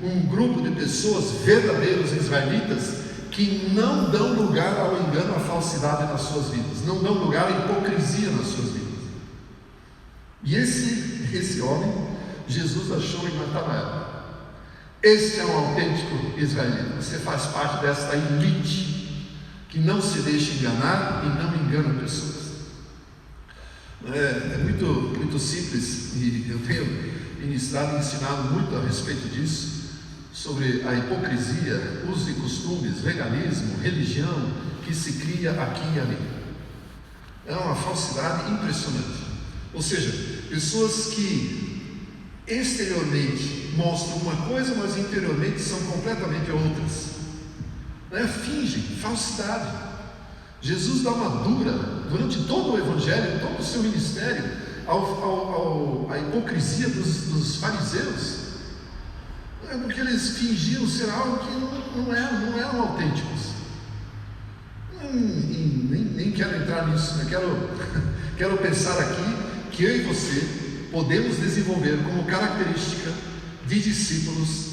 um grupo de pessoas, verdadeiros israelitas, que não dão lugar ao engano, à falsidade nas suas vidas, não dão lugar à hipocrisia nas suas vidas. E esse homem, Jesus achou em Natanael. Este é um autêntico israelita. Você faz parte desta elite que não se deixa enganar e não engana pessoas. É muito simples, e eu tenho ministrado e ensinado muito a respeito disso, sobre a hipocrisia, usos e costumes, legalismo, religião que se cria aqui e ali. É uma falsidade impressionante. Ou seja, pessoas que exteriormente mostram uma coisa, mas interiormente são completamente outras. Fingem, falsidade. Jesus dá uma dura durante todo o Evangelho, todo o seu ministério, à hipocrisia dos fariseus, porque eles fingiam ser algo que não eram autênticos. Nem quero entrar nisso, né? Quero pensar aqui que eu e você podemos desenvolver como característica de discípulos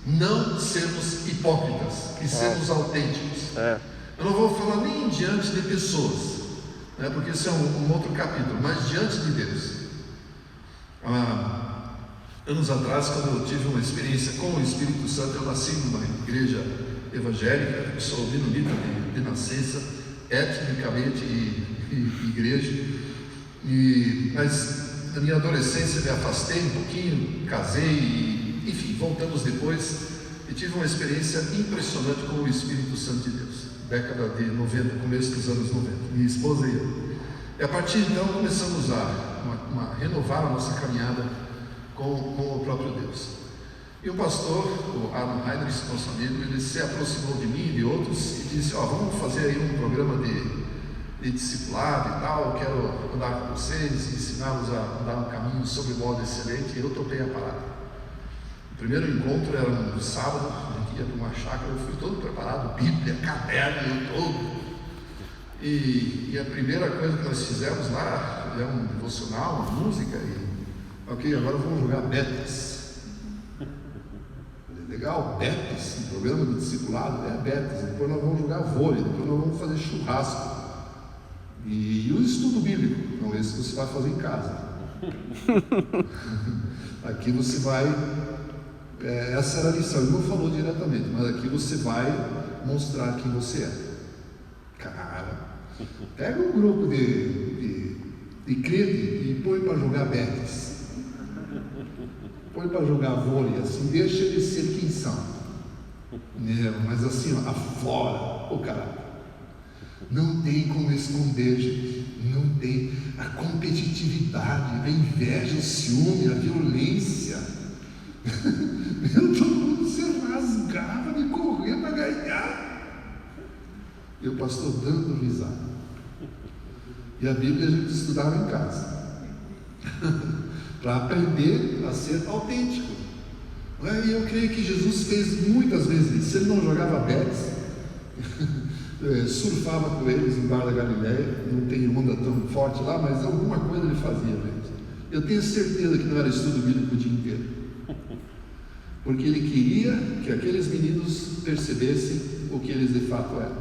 não sermos hipócritas e sermos autênticos. Eu não vou falar nem diante de pessoas, né, porque isso é um outro capítulo, mas diante de Deus. Anos atrás, quando eu tive uma experiência com o Espírito Santo, eu nasci numa igreja evangélica, eu sou menonita de nascença, etnicamente e igreja, mas na minha adolescência me afastei um pouquinho, casei, enfim, voltamos depois e tive uma experiência impressionante com o Espírito Santo de Deus, década de 90, começo dos anos 90, minha esposa e eu. E a partir de então começamos a renovar a nossa caminhada com o próprio Deus. E o pastor, o Adam Heinrich, nosso amigo, ele se aproximou de mim e de outros e disse: vamos fazer aí um programa de discipulado e tal, eu quero andar com vocês e ensiná-los a andar um caminho sobre modo excelente. E eu topei a parada. O primeiro encontro era no sábado, a gente ia para uma chácara, eu fui todo preparado, Bíblia, caderno e tudo. E a primeira coisa que nós fizemos lá é um devocional, uma música, ok, agora vamos jogar Betis. Legal, Betis, um programa de discipulado, Betis. Depois nós vamos jogar vôlei, depois nós vamos fazer churrasco. E o estudo bíblico, não, esse você vai fazer em casa. Aqui você vai, essa era a lição, ele não falou diretamente, mas aqui você vai mostrar quem você é. Cara, pega um grupo de crente e põe para jogar Betis. Põe para jogar vôlei, assim, deixa eles ser quem são. Mas assim, aflora o caráter. Não tem como esconder, gente. Não tem a competitividade, a inveja, o ciúme, a violência. Todo mundo se rasgava de correr para ganhar. E o pastor dando risada. E a Bíblia a gente estudava em casa. Para aprender a ser autêntico. E eu creio que Jesus fez muitas vezes isso. Se ele não jogava betis, surfava com eles no Bar da Galileia, não tem onda tão forte lá, mas alguma coisa ele fazia mesmo. Eu tenho certeza que não era estudo bíblico o dia inteiro, porque ele queria que aqueles meninos percebessem o que eles de fato eram,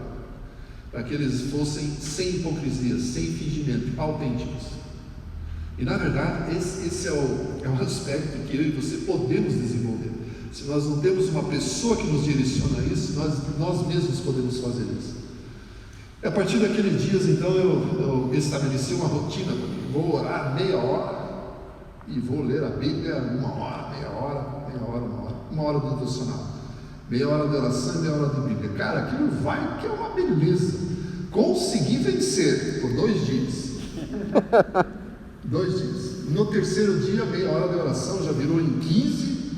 para que eles fossem sem hipocrisia, sem fingimento, autênticos. E na verdade esse é o aspecto que eu e você podemos desenvolver. Se nós não temos uma pessoa que nos direciona a isso, nós mesmos podemos fazer isso. E a partir daqueles dias, então, eu estabeleci uma rotina. Vou orar meia hora e vou ler a Bíblia uma hora de devocional, meia hora de oração e meia hora de Bíblia. Cara, aquilo vai que é uma beleza. Consegui vencer por 2 dias. 2 dias. No terceiro dia, meia hora de oração já virou em 15.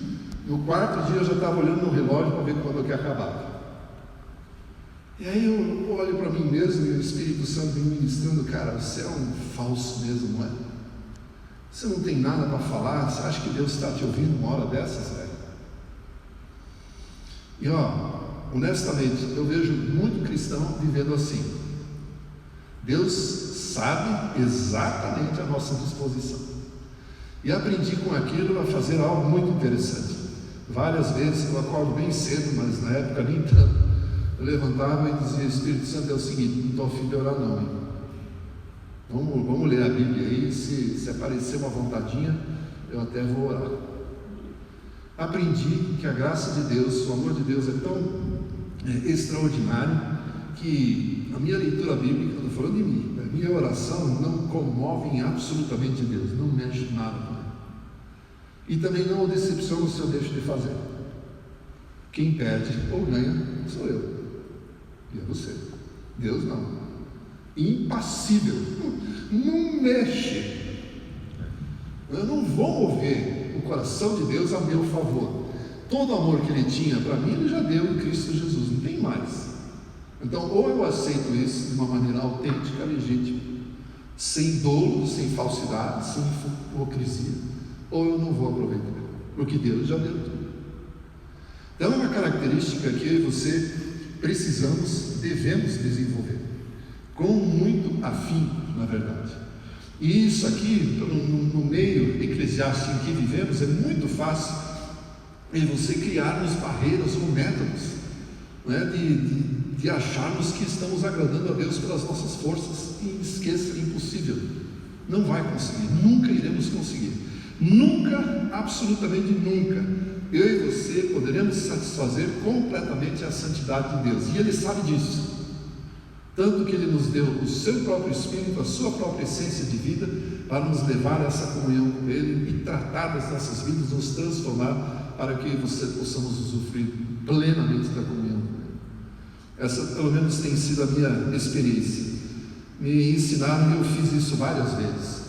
No quarto dia eu já estava olhando no relógio para ver quando que acabava. E aí eu olho para mim mesmo e o Espírito Santo vem ministrando. Cara, você é um falso mesmo, não é? Você não tem nada para falar. Você acha que Deus está te ouvindo uma hora dessas, velho? E honestamente, eu vejo muito cristão vivendo assim. Deus sabe exatamente a nossa disposição. E aprendi com aquilo a fazer algo muito interessante. Várias vezes eu acordo bem cedo, mas na época nem tanto. Eu levantava e dizia: Espírito Santo, é o seguinte, não estou a fim de orar não, hein? Vamos ler a Bíblia aí, se aparecer uma vontadinha, eu até vou orar. Aprendi que a graça de Deus, o amor de Deus é tão extraordinário, que a minha leitura bíblica, estou falando de mim, a minha oração não comove absolutamente Deus, não mexe nada com ele. E também não o decepciona se eu deixo de fazer. Quem perde ou ganha sou eu. E é você. Deus não. Impassível. Não mexe. Eu não vou mover o coração de Deus a meu favor. Todo o amor que Ele tinha para mim, Ele já deu em Cristo Jesus. Não tem mais. Então, ou eu aceito isso de uma maneira autêntica, legítima, sem dolo, sem falsidade, sem hipocrisia, ou eu não vou aproveitar, porque Deus já deu tudo. Então, é uma característica que eu e você devemos desenvolver, com muito afinco, na verdade. E isso aqui, no meio eclesiástico em que vivemos, é muito fácil em você criarmos barreiras ou métodos, né, de acharmos que estamos agradando a Deus pelas nossas forças. E esqueça, é impossível. Não vai conseguir, nunca iremos conseguir. Nunca, absolutamente nunca, eu e você poderemos satisfazer completamente a santidade de Deus, e Ele sabe disso, tanto que Ele nos deu o seu próprio Espírito, a sua própria essência de vida, para nos levar a essa comunhão com Ele e tratar das nossas vidas, nos transformar, para que possamos usufruir plenamente da comunhão com Ele. Essa pelo menos tem sido a minha experiência. Me ensinaram e eu fiz isso várias vezes.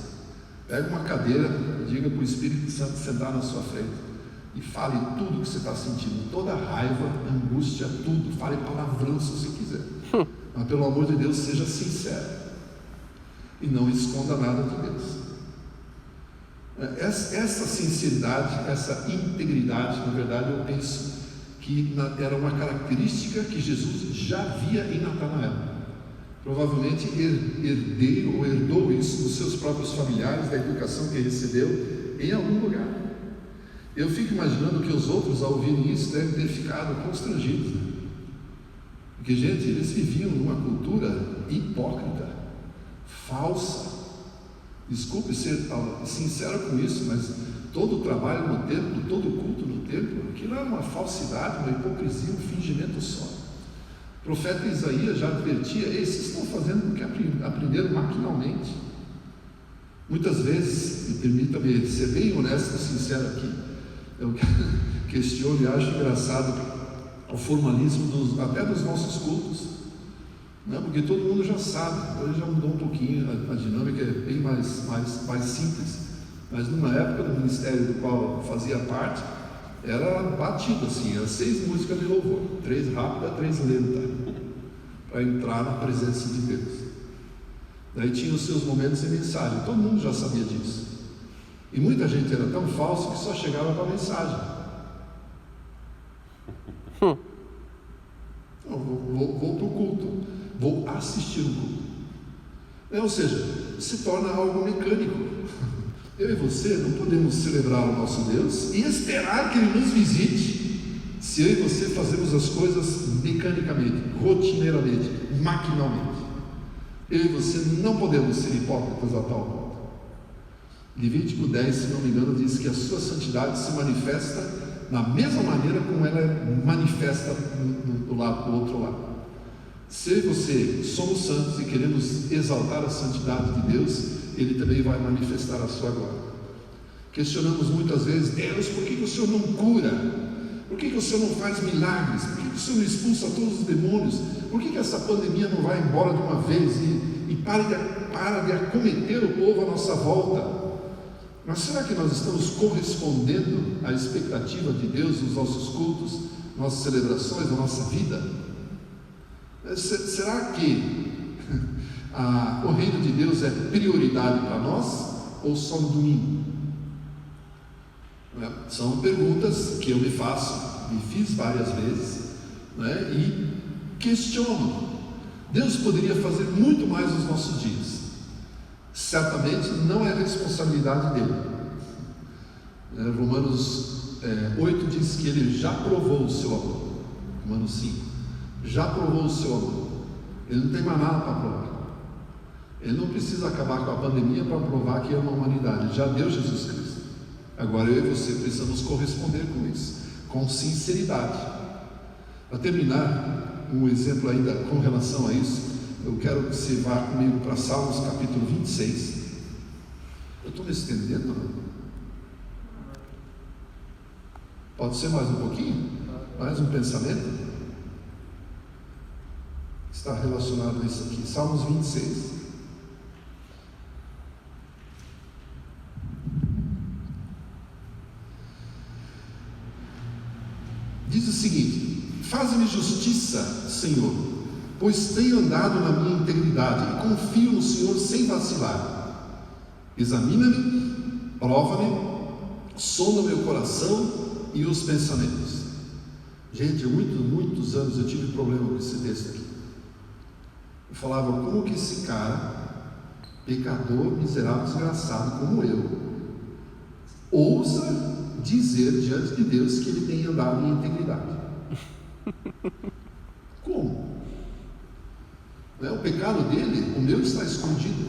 Pega uma cadeira, diga para o Espírito Santo sentar na sua frente e fale tudo que você está sentindo, toda raiva, angústia, tudo. Fale palavrão se você quiser, mas pelo amor de Deus, seja sincero e não esconda nada de Deus. Essa sinceridade, essa integridade, na verdade, eu penso que era uma característica que Jesus já via em Natanael. Provavelmente herdeiro ou herdou isso dos seus próprios familiares, da educação que recebeu em algum lugar. Eu fico imaginando que os outros, ao ouvirem isso, devem ter ficado constrangidos, né? Porque, gente, eles viviam numa cultura hipócrita, falsa. Desculpe ser sincero com isso, mas todo o trabalho no templo, todo o culto no templo, aquilo era uma falsidade, uma hipocrisia, um fingimento só. O profeta Isaías já advertia: ei, vocês estão fazendo o que aprenderam maquinalmente. Muitas vezes, e permita-me ser bem honesto e sincero aqui, eu questiono e acho engraçado o formalismo até dos nossos cultos, né? Porque todo mundo já sabe. Hoje já mudou um pouquinho, a dinâmica é bem mais simples, mas numa época do ministério do qual eu fazia parte, era batido assim, era 6 músicas de louvor, 3 rápidas, 3 lentas, para entrar na presença de Deus. Daí tinha os seus momentos de mensagem, todo mundo já sabia disso, e muita gente era tão falsa que só chegava para a mensagem. Vou para o culto, vou assistir o culto, ou seja, se torna algo mecânico. Eu e você não podemos celebrar o nosso Deus e esperar que Ele nos visite, se eu e você fazemos as coisas mecanicamente, rotineiramente, maquinalmente. Eu e você não podemos ser hipócritas a tal ponto. Levítico 10, se não me engano, diz que a sua santidade se manifesta da mesma maneira como ela é manifesta do outro lado. Se você somos santos e queremos exaltar a santidade de Deus, Ele também vai manifestar a sua glória. Questionamos muitas vezes: Deus, por que o Senhor não cura? Por que o Senhor não faz milagres? Por que o Senhor não expulsa todos os demônios? Por que essa pandemia não vai embora de uma vez e para de acometer o povo à nossa volta? Mas será que nós estamos correspondendo à expectativa de Deus nos nossos cultos, nossas celebrações, na nossa vida? Será que o reino de Deus é prioridade para nós ou só no domingo? São perguntas que eu me faço, me fiz várias vezes, e questiono. Deus poderia fazer muito mais nos nossos dias. Certamente não é responsabilidade dele. Romanos 8 diz que ele já provou o seu amor. Romanos 5, já provou o seu amor. Ele não tem mais nada para provar. Ele não precisa acabar com a pandemia para provar que ama a humanidade. Ele já deu Jesus Cristo. Agora eu e você precisamos corresponder com isso, com sinceridade. Para terminar, um exemplo ainda com relação a isso, eu quero que você vá comigo para Salmos capítulo 26. Eu estou me estendendo, não? Pode ser mais um pouquinho? Mais um pensamento? Está relacionado a isso aqui. Salmos 26. Diz o seguinte: faz-me justiça, Senhor, pois tenho andado na minha integridade e confio no Senhor sem vacilar. Examina-me, prova-me, sonda meu coração e os pensamentos. Gente, há muitos anos eu tive problema com esse texto aqui. Eu falava: como que esse cara, pecador, miserável, desgraçado como eu, ousa dizer diante de Deus que ele tem andado em integridade? Como? O pecado dele, o meu está escondido.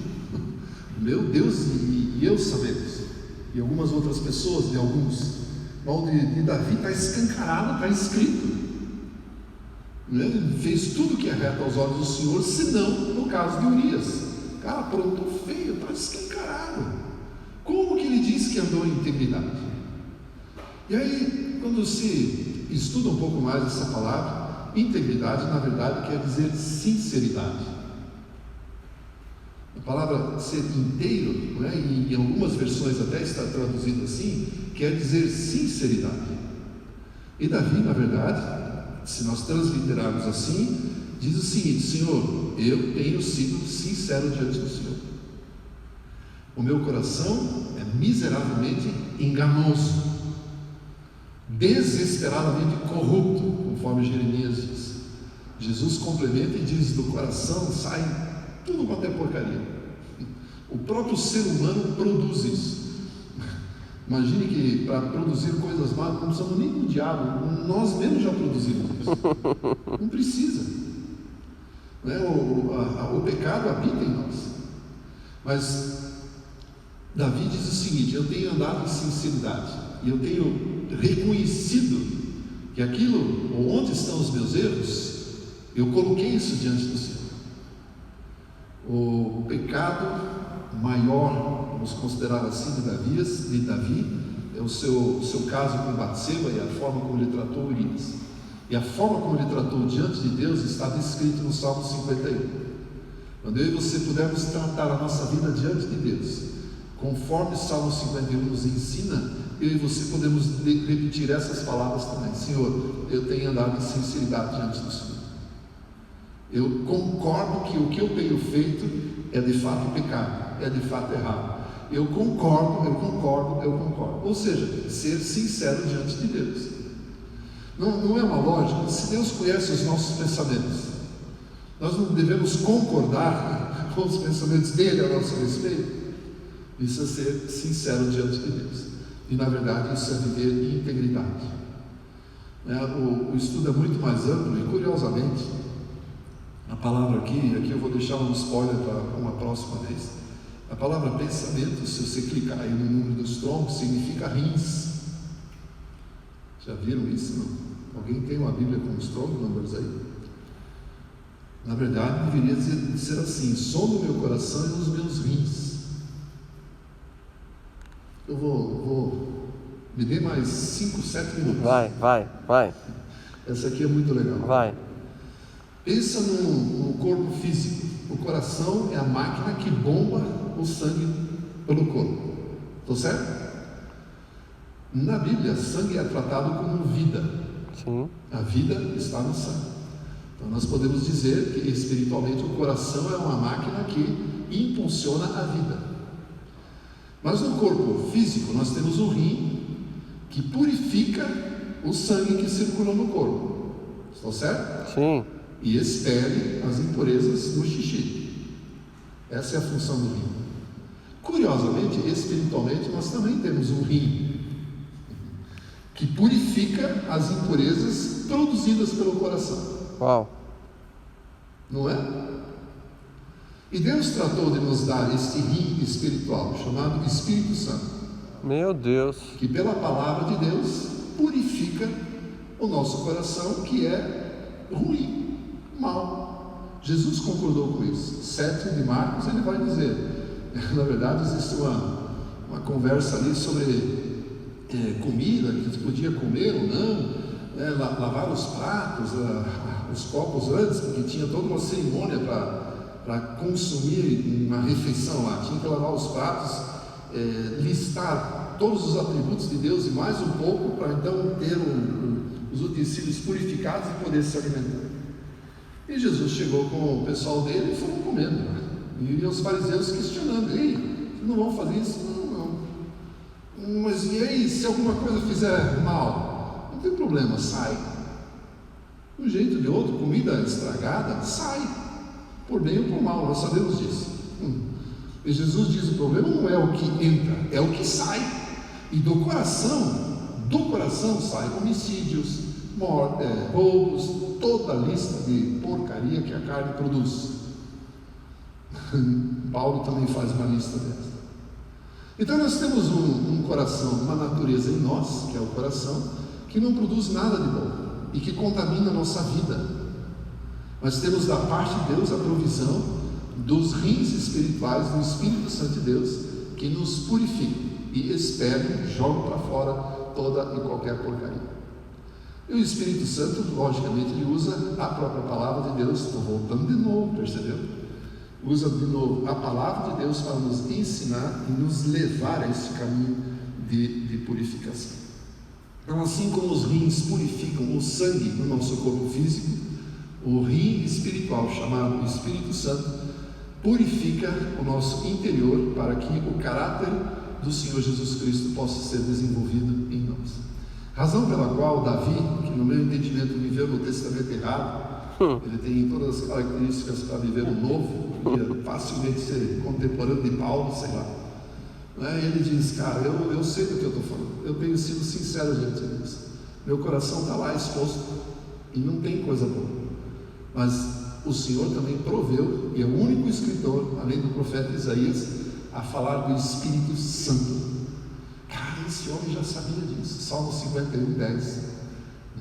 O meu Deus e eu sabemos. E algumas outras pessoas, de alguns. O de Davi está escancarado, está escrito. Ele fez tudo que é reto aos olhos do Senhor, senão no caso de Urias. Cara, aprontou feio, está escancarado. Como que ele diz que andou em integridade? E aí, quando se estuda um pouco mais essa palavra, integridade, na verdade, quer dizer sinceridade. A palavra ser inteiro, e em algumas versões até está traduzido assim, quer dizer sinceridade. E Davi, na verdade, se nós transliterarmos assim, diz o seguinte: Senhor, eu tenho sido sincero diante do Senhor. O meu coração é miseravelmente enganoso, desesperadamente corrupto, conforme Jeremias diz. Jesus complementa e diz: do coração sai tudo quanto é porcaria. O próprio ser humano produz isso. Imagine que para produzir coisas más não precisamos nem do diabo, nós mesmos já produzimos isso. Não precisa. O pecado habita em nós. Mas Davi diz o seguinte: eu tenho andado em sinceridade e eu tenho reconhecido que aquilo, onde estão os meus erros, eu coloquei isso diante do Senhor. O pecado maior, vamos considerar assim, de Davi, é o seu caso com Batseba e a forma como ele tratou Urias. E a forma como ele tratou diante de Deus está descrito no Salmo 51. Quando eu e você pudermos tratar a nossa vida diante de Deus, conforme o Salmo 51 nos ensina, eu e você podemos repetir essas palavras também: Senhor, eu tenho andado em sinceridade diante do Senhor. Eu concordo que o que eu tenho feito é de fato pecado, é de fato errado. Eu concordo. Ou seja, ser sincero diante de Deus. Não é uma lógica. Se Deus conhece os nossos pensamentos, nós não devemos concordar com os pensamentos dele a nosso respeito. Isso é ser sincero diante de Deus. E na verdade isso é viver em integridade. O estudo é muito mais amplo e, curiosamente, a palavra aqui eu vou deixar um spoiler para uma próxima vez. A palavra pensamento, se você clicar aí no número do Strong, significa rins. Já viram isso? Não? Alguém tem uma Bíblia com Strong Numbers aí? Na verdade, deveria ser assim: som do meu coração e nos meus rins. Eu vou me dê mais 5, 7 minutos. Vai. Essa aqui é muito legal. Vai. Pensa no corpo físico. O coração é a máquina que bomba o sangue pelo corpo. Estou certo? Na Bíblia, sangue é tratado como vida. Sim. A vida está no sangue. Então nós podemos dizer que espiritualmente o coração é uma máquina que impulsiona a vida. Mas no corpo físico nós temos o rim que purifica o sangue que circula no corpo. Estou certo? Sim. E expele as impurezas no xixi. Essa é a função do rim. Curiosamente, espiritualmente, nós também temos um rim que purifica as impurezas produzidas pelo coração. Uau. Não é? E Deus tratou de nos dar este rim espiritual, chamado Espírito Santo. Meu Deus. Que pela palavra de Deus purifica o nosso coração, que é ruim, mau. Jesus concordou com isso. 7 de Marcos, ele vai dizer, na verdade existe uma conversa ali sobre comida, que se podia comer ou não, lavar os pratos, os copos antes, porque tinha toda uma cerimônia para consumir uma refeição lá. Tinha que lavar os pratos, listar todos os atributos de Deus e mais um pouco, para então ter os utensílios purificados e poder se alimentar. E Jesus chegou com o pessoal dele e foram comendo. E os fariseus questionando: ei, vocês não vão fazer isso? Não. Mas e aí, se alguma coisa fizer mal? Não tem problema, sai. De um jeito ou de outro, comida estragada, sai. Por bem ou por mal, nós sabemos disso. E Jesus diz: o problema não é o que entra, é o que sai. E do coração saem homicídios, roubos, toda a lista de porcaria que a carne produz. Paulo também faz uma lista dessa. Então nós temos um coração, uma natureza em nós, que é o coração, que não produz nada de bom e que contamina a nossa vida. Mas temos da parte de Deus a provisão dos rins espirituais do Espírito Santo de Deus, que nos purifica e espelha, joga para fora toda e qualquer porcaria. E o Espírito Santo, logicamente, ele usa a própria palavra de Deus. Estou voltando de novo, percebeu? Usa de novo a palavra de Deus para nos ensinar e nos levar a esse caminho de purificação. Então, assim como os rins purificam o sangue no nosso corpo físico, o rim espiritual, chamado Espírito Santo, purifica o nosso interior para que o caráter do Senhor Jesus Cristo possa ser desenvolvido em nós. Razão pela qual Davi, que no meu entendimento viveu no Testamento errado, ele tem todas as características para viver o novo, podia facilmente ser contemporâneo de Paulo, sei lá. Ele diz: cara, eu sei do que eu estou falando, eu tenho sido sincero diante de Deus, meu coração está lá exposto e não tem coisa boa, mas o Senhor também proveu, e é o único escritor, além do profeta Isaías, a falar do Espírito Santo. Cara, esse homem já sabia disso. Salmo 51, 10.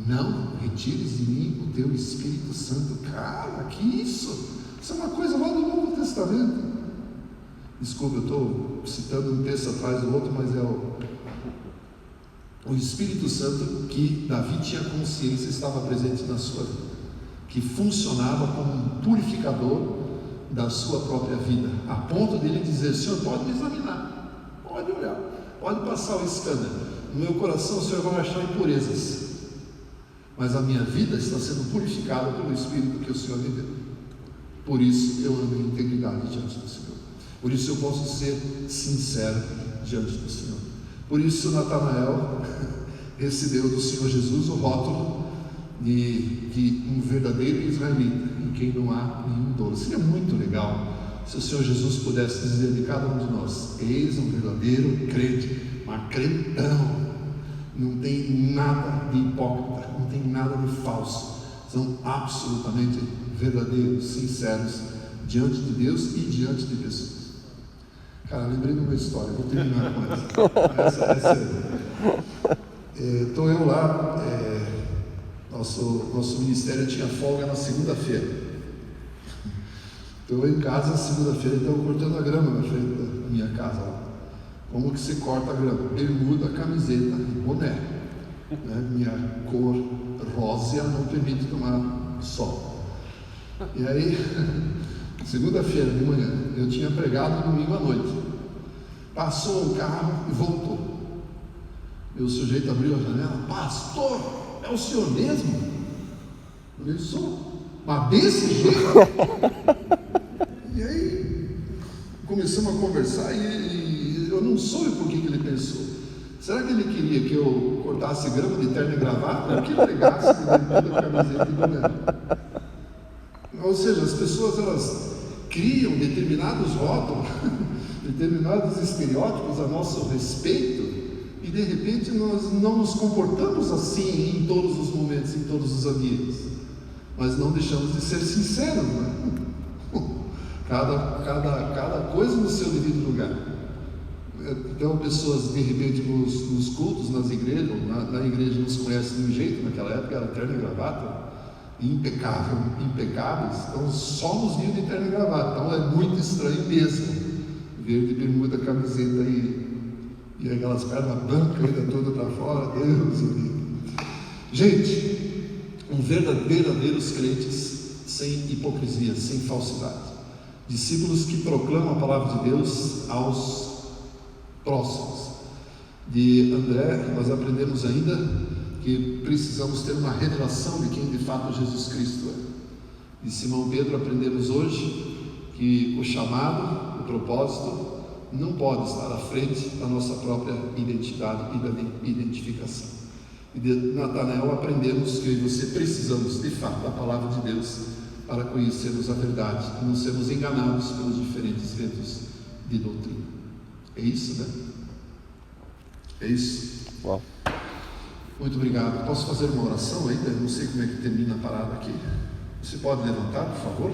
Não retires de mim o teu Espírito Santo. Cara, que isso? Isso é uma coisa lá do Novo Testamento. Desculpa, eu estou citando um texto atrás do outro, mas é o Espírito Santo que Davi tinha consciência estava presente na sua vida, que funcionava como um purificador da sua própria vida, a ponto dele dizer: Senhor, pode me examinar, pode olhar, pode passar o escândalo, no meu coração o Senhor vai achar impurezas, mas a minha vida está sendo purificada pelo Espírito que o Senhor me deu. Por isso eu ando em integridade diante do Senhor, por isso eu posso ser sincero diante do Senhor. Por isso Natanael recebeu do Senhor Jesus o rótulo de um verdadeiro israelita, em quem não há nenhum dolo. Seria muito legal se o Senhor Jesus pudesse dizer de cada um de nós: eis um verdadeiro crente, um crentão, não tem nada de hipócrita, não tem nada de falso, são absolutamente verdadeiros, sinceros diante de Deus e diante de pessoas. Cara, lembrei de uma história, vou terminar com essa. Estou eu lá, nosso ministério tinha folga na segunda-feira, Então em casa, segunda-feira, estava cortando a grama na frente da minha casa lá. Como que se corta a grama? Bermuda, camiseta e boné. Né? Minha cor rósea não permite tomar sol. E aí, segunda-feira de manhã, eu tinha pregado domingo à noite. Passou um carro e voltou. E o sujeito abriu a janela: pastor, é o senhor mesmo? Eu sou. Mas desse jeito? E aí começamos a conversar e eu não soube por que ele pensou. Será que ele queria que eu cortasse grama de terno e gravata ou que pregasse de bermuda, camiseta e boné? Ou seja, as pessoas elas criam determinados rótulos, determinados estereótipos a nosso respeito e de repente nós não nos comportamos assim em todos os momentos, em todos os ambientes, mas não deixamos de ser sinceros, né? Cada coisa no seu devido lugar. Então pessoas de repente nos cultos, nas igrejas, na igreja nos conhecem de um jeito, naquela época era terno e gravata, impecáveis, então só nos viam de terno e gravata, então é muito estranho mesmo ver de bermuda, camiseta e aquelas pernas brancas ainda toda para fora. Deus o livre. Gente, verdadeiros crentes sem hipocrisia, sem falsidade, discípulos que proclamam a palavra de Deus aos próximos. De André nós aprendemos ainda que precisamos ter uma revelação de quem de fato Jesus Cristo é. De Simão Pedro aprendemos hoje que o chamado, o propósito não pode estar à frente da nossa própria identidade e da identificação. E de Natanael aprendemos que você precisamos de fato da palavra de Deus para conhecermos a verdade e não sermos enganados pelos diferentes ventos de doutrina. É isso, né? É isso. Uau. Muito obrigado. Posso fazer uma oração ainda? Eu não sei como é que termina a parada aqui. Você pode levantar, por favor?